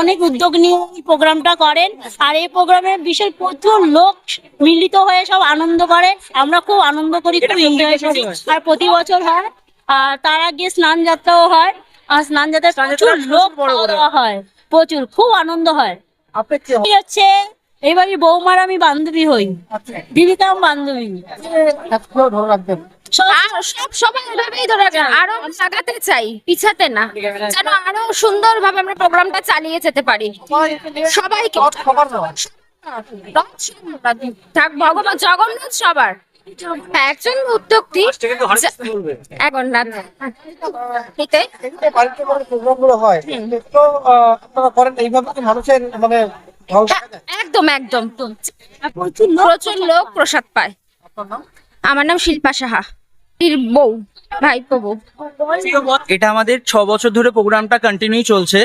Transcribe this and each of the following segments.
অনেক উদ্যোগ নিয়ে এই প্রোগ্রামটা করেন, আর এই প্রোগ্রামে বিশেষ প্রচুর লোক মিলিত হয়ে সব আনন্দ করে। আমরা খুব আনন্দ করি, খুব এনজয় করি। আর প্রতি বছর হয়, আর তার আগে স্নান যাত্রাও হয়। আর স্নান যাত্রায় প্রচুর লোক হয়, প্রচুর খুব আনন্দ হয়। হচ্ছে এইবারই বৌমার আমি বান্ধবী হই, দিদিকাম বান্ধবী। সবাই এভাবেই ধরে রাখবেন, আরো আগাতে চাই, পিছাতে না, যেন আরো সুন্দর ভাবে আমরা প্রোগ্রামটা চালিয়ে যেতে পারি। সবাইকে থাক ভগবান জগন্নাথ সবার একজন উদ্যোক্তি জগন্নাথ একদম একদম প্রচুর লোক প্রসাদ পায়। আমার নাম শিল্পা সাহা, বউ ভাইপো বউ। এটা আমাদের 6 বছর ধরে প্রোগ্রামটা কন্টিনিউ চলছে,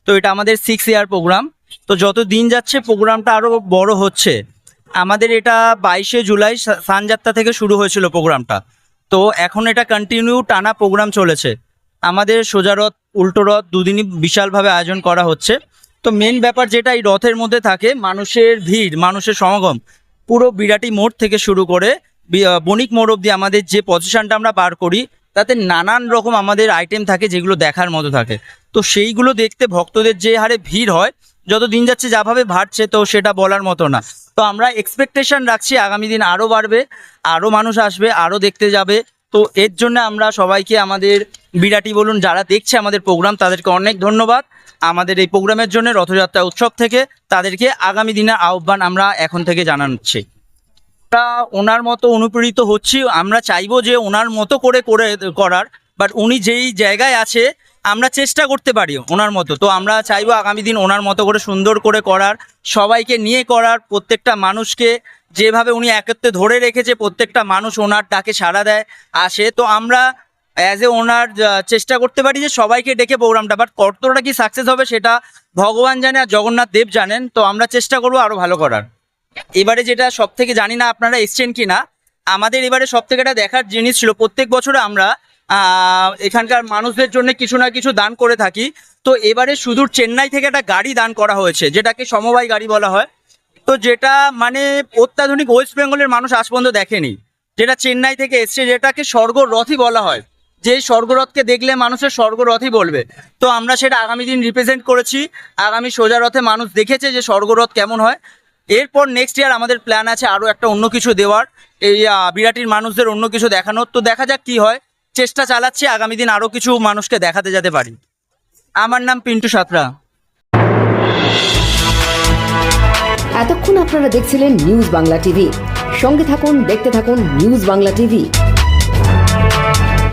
তো এটা আমাদের 6 ইয়ার প্রোগ্রাম। তো যত দিন যাচ্ছে প্রোগ্রামটা আরো বড় হচ্ছে। আমাদের এটা 22শে জুলাই সানযাত্রা থেকে শুরু হয়েছিল প্রোগ্রামটা, তো এখন এটা কন্টিনিউ টানা প্রোগ্রাম চলেছে। আমাদের সোজা রথ উল্টো রথ দুদিনই বিশালভাবে আয়োজন করা হচ্ছে। তো মেন ব্যাপার যেটা এই রথের মধ্যে থাকে, মানুষের ভিড়, মানুষের সমাগম, পুরো বিরাটি মোড় থেকে শুরু করে বণিক মোড় অব্দি আমাদের যে পজিশনটা আমরা বার করি, তাতে নানান রকম আমাদের আইটেম থাকে যেগুলো দেখার মতো থাকে। তো সেইগুলো দেখতে ভক্তদের যে হারে ভিড় হয়, যত দিন যাচ্ছে যাভাবে বাড়ছে, তো সেটা বলার মতো না। তো আমরা এক্সপেকটেশন রাখছি আগামী দিন আরও বাড়বে, আরও মানুষ আসবে, আরও দেখতে যাবে। তো এর জন্য আমরা সবাইকে, আমাদের বিরাটি বলুন যারা দেখছে আমাদের প্রোগ্রাম, তাদেরকে অনেক ধন্যবাদ। আমাদের এই প্রোগ্রামের জন্য রথযাত্রা উৎসব থেকে তাদেরকে আগামী দিনের আহ্বান আমরা এখন থেকে জানাচ্ছি। আমরা ওনার মতো অনুপ্রেরিত হচ্ছি, আমরা চাইবো যে ওনার মতো করে করার, বাট উনি যেই জায়গায় আছে আমরা চেষ্টা করতে পারি ওনার মতো। তো আমরা চাইবো আগামী দিন ওনার মতো করে সুন্দর করে করার, সবাইকে নিয়ে করার, প্রত্যেকটা মানুষকে যেভাবে উনি একত্রে ধরে রেখেছে, প্রত্যেকটা মানুষ ওনার ডাকে সাড়া দেয়, আসে। তো আমরা অ্যাজ এ ওনার চেষ্টা করতে পারি যে সবাইকে ডেকে প্রোগ্রামটা, বাট কতটা কি সাকসেস হবে সেটা ভগবান জানে আর জগন্নাথ দেব জানেন। তো আমরা চেষ্টা করবো আরও ভালো করার। এবারে যেটা সব থেকে, জানি না আপনারা এসছেন কি না, আমাদের এবারে সব থেকে একটা দেখার জিনিস ছিল, প্রত্যেক বছরে আমরা এখানকার মানুষদের জন্য কিছু না কিছু দান করে থাকি। তো এবারে সুদূর চেন্নাই থেকে একটা গাড়ি দান করা হয়েছে, যেটাকে সমবায় গাড়ি বলা হয়। তো যেটা মানে অত্যাধুনিক ওয়েস্ট বেঙ্গলের মানুষ আজ পর্যন্ত দেখেনি, যেটা চেন্নাই থেকে এসছে, যেটাকে স্বর্গরথই বলা হয়। যে স্বর্গরথকে দেখলে মানুষের স্বর্গরথই বলবে। তো আমরা সেটা আগামী দিন রিপ্রেজেন্ট করেছি। আগামী সোজা রথে মানুষ দেখেছে যে স্বর্গরথ কেমন হয়। এরপর নেক্সট ইয়ার আমাদের প্ল্যান আছে আরও একটা অন্য কিছু দেওয়ার, এই বিরাটির মানুষদের অন্য কিছু দেখানোর। তো দেখা যাক কি হয়, চেষ্টা চালাচ্ছি আগামী দিন আরও কিছু মানুষকে দেখাতে যেতে পারি। আমার নাম পিন্টু সাঁতরা। এতক্ষণ আপনারা দেখছিলেন নিউজ বাংলা টিভি। সঙ্গে থাকুন, দেখতে থাকুন নিউজ বাংলা টিভি।